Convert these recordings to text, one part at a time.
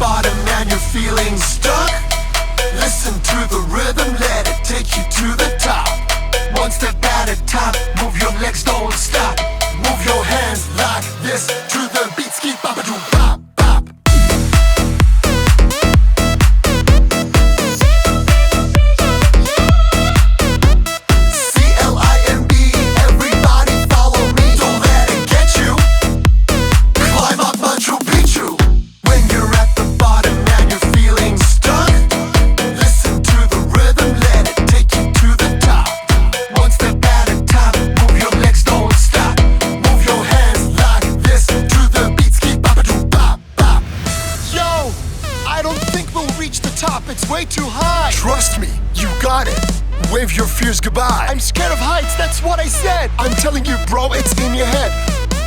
bottom and you're feeling stuck, listen to the rhythm, let it take you to the top. One step at a time, move your legs, don't stop. Move your hands like this to the beat, ski bop-a-doo bop bop. C-L-I-M-B, everybody follow me. Don't let it get you. Climb up Machu Picchu. When you're at the bottom and you're feeling stuck, listen to the rhythm, let it take you to the top. One step at a time, move your legs, don't stop. Move your hands like this to the beat, ski bop-a-doo bop bop. Yo, I don't think we'll reach the top, it's way too high. Trust me, you got it. Wave your fears goodbye. I'm scared of heights, that's what I said. I'm telling you, bro, it's in your head.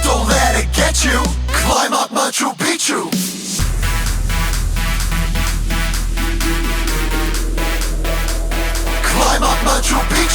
Don't let it get you. Climb up Machu Picchu. Climb up Machu Picchu.